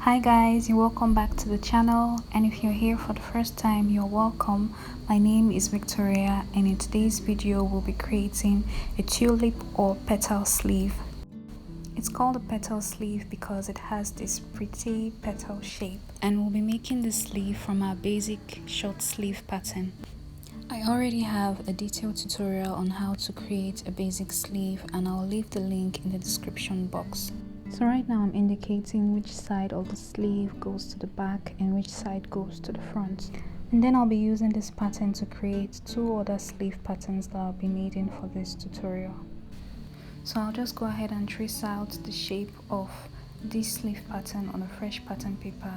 Hi guys, you're welcome back to the channel, and if you're here for the first time, you're welcome. My name is Victoria, and in today's video we'll be creating a tulip or petal sleeve. It's called a petal sleeve because it has this pretty petal shape, and we'll be making the sleeve from our basic short sleeve pattern. I already have a detailed tutorial on how to create a basic sleeve, and I'll leave the link in the description box. So right now I'm indicating which side of the sleeve goes to the back and which side goes to the front. And then I'll be using this pattern to create two other sleeve patterns that I'll be needing for this tutorial. So I'll just go ahead and trace out the shape of this sleeve pattern on a fresh pattern paper.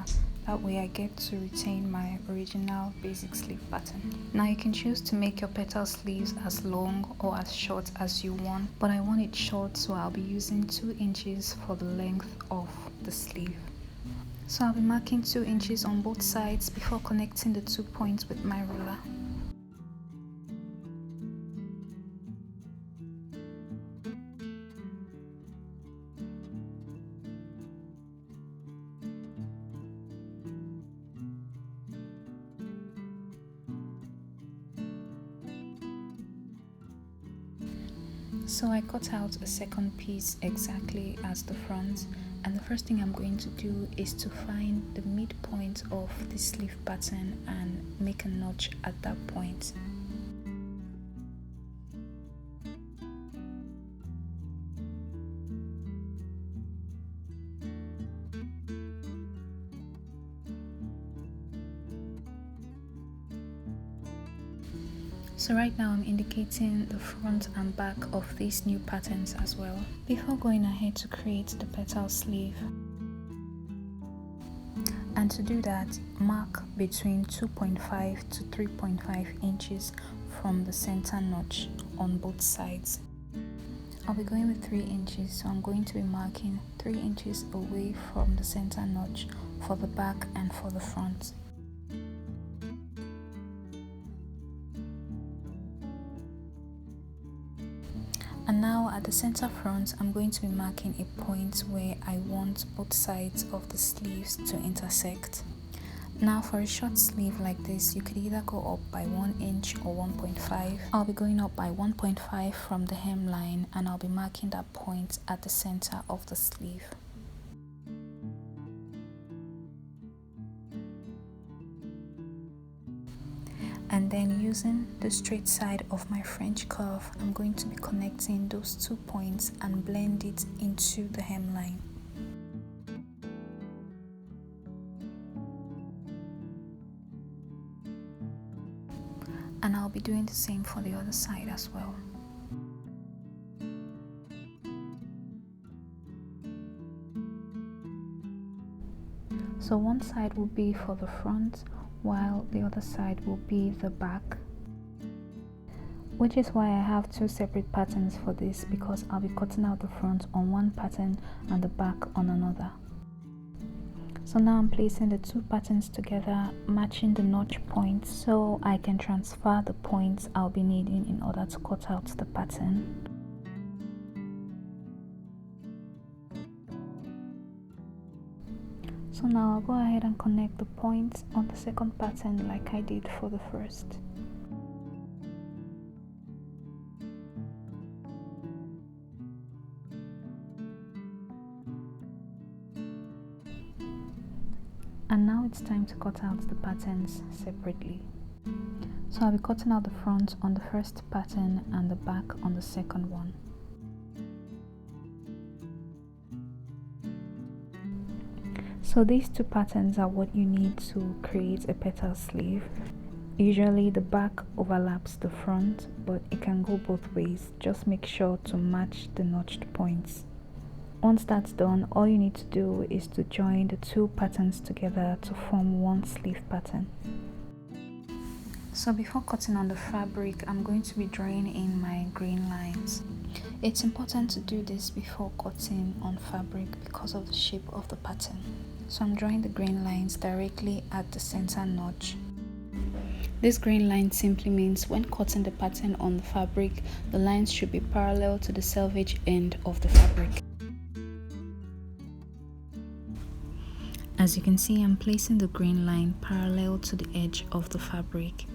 That way I get to retain my original basic sleeve pattern. Now you can choose to make your petal sleeves as long or as short as you want, but I want it short, so I'll be using 2 inches for the length of the sleeve. So I'll be marking 2 inches on both sides before connecting the 2 points with my ruler. So I cut out a second piece exactly as the front, and the first thing I'm going to do is to find the midpoint of the sleeve pattern and make a notch at that point. So right now I'm indicating the front and back of these new patterns as well, before going ahead to create the petal sleeve. And to do that, mark between 2.5 to 3.5 inches from the center notch on both sides. I'll be going with 3 inches, so I'm going to be marking 3 inches away from the center notch for the back and for the front. And now at the center front, I'm going to be marking a point where I want both sides of the sleeves to intersect. Now for a short sleeve like this, you could either go up by 1 inch or 1.5. I'll be going up by 1.5 from the hemline, and I'll be marking that point at the center of the sleeve. And then using the straight side of my French curve, I'm going to be connecting those 2 points and blend it into the hemline. And I'll be doing the same for the other side as well. So one side will be for the front, while the other side will be the back, which is why I have 2 separate patterns for this, because I'll be cutting out the front on one pattern and the back on another. So now I'm placing the 2 patterns together, matching the notch points, so I can transfer the points I'll be needing in order to cut out the pattern. So now I'll go ahead and connect the points on the second pattern like I did for the first. And now it's time to cut out the patterns separately. So I'll be cutting out the front on the first pattern and the back on the second one. So these 2 patterns are what you need to create a petal sleeve. Usually the back overlaps the front, but it can go both ways. Just make sure to match the notched points. Once that's done, all you need to do is to join the 2 patterns together to form one sleeve pattern. So before cutting on the fabric, I'm going to be drawing in my grain lines. It's important to do this before cutting on fabric because of the shape of the pattern. So I'm drawing the grain lines directly at the center notch. This grain line simply means when cutting the pattern on the fabric, the lines should be parallel to the selvage end of the fabric. As you can see, I'm placing the green line parallel to the edge of the fabric.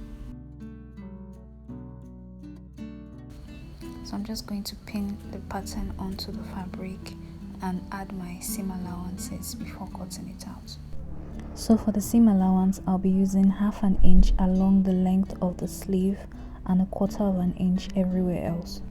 So I'm just going to pin the pattern onto the fabric and add my seam allowances before cutting it out. So for the seam allowance, I'll be using 1/2 inch along the length of the sleeve and 1/4 inch everywhere else.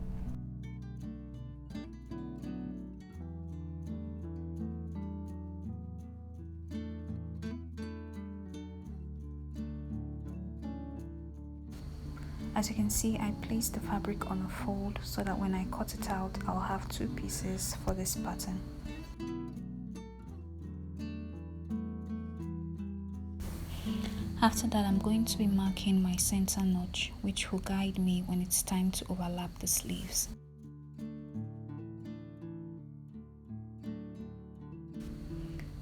As you can see, I placed the fabric on a fold so that when I cut it out, I'll have 2 pieces for this pattern. After that, I'm going to be marking my center notch, which will guide me when it's time to overlap the sleeves.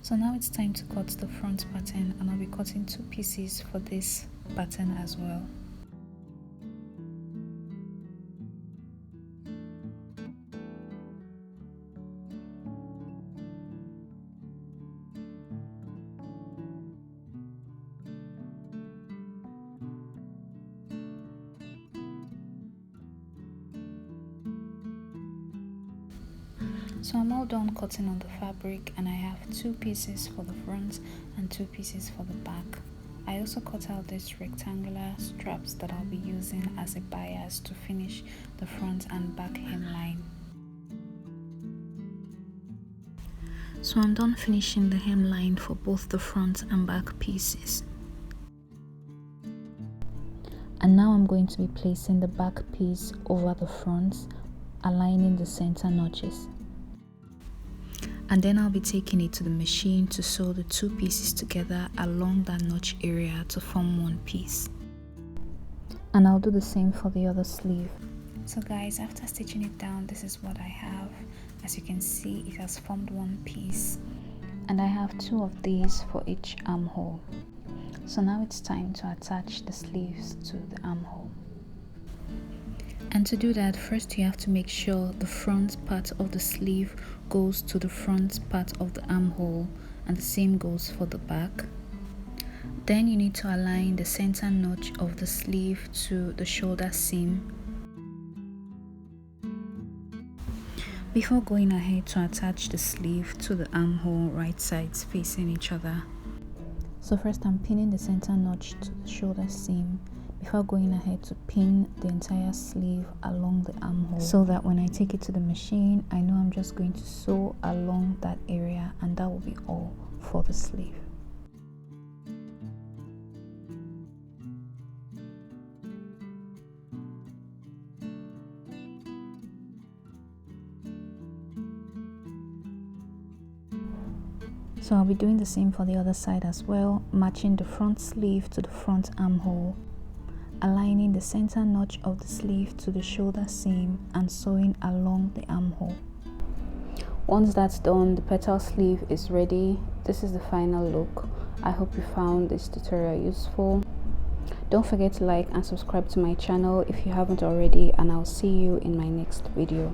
So now it's time to cut the front pattern, and I'll be cutting 2 pieces for this pattern as well. So I'm all done cutting on the fabric, and I have 2 pieces for the front and 2 pieces for the back. I also cut out these rectangular straps that I'll be using as a bias to finish the front and back hemline. So I'm done finishing the hemline for both the front and back pieces. And now I'm going to be placing the back piece over the front, aligning the center notches. And then I'll be taking it to the machine to sew the 2 pieces together along that notch area to form one piece. And I'll do the same for the other sleeve. So guys, after stitching it down, this is what I have. As you can see, it has formed one piece, and I have 2 of these for each armhole. So now it's time to attach the sleeves to the armhole. And to do that, first you have to make sure the front part of the sleeve goes to the front part of the armhole, and the same goes for the back. Then you need to align the center notch of the sleeve to the shoulder seam before going ahead to attach the sleeve to the armhole, right sides facing each other. So first I'm pinning the center notch to the shoulder seam before going ahead to pin the entire sleeve along the armhole, so that when I take it to the machine, I know I'm just going to sew along that area, and that will be all for the sleeve. So I'll be doing the same for the other side as well, matching the front sleeve to the front armhole, aligning the center notch of the sleeve to the shoulder seam, and sewing along the armhole. Once that's done, the petal sleeve is ready. This is the final look. I hope you found this tutorial useful. Don't forget to like and subscribe to my channel if you haven't already, and I'll see you in my next video.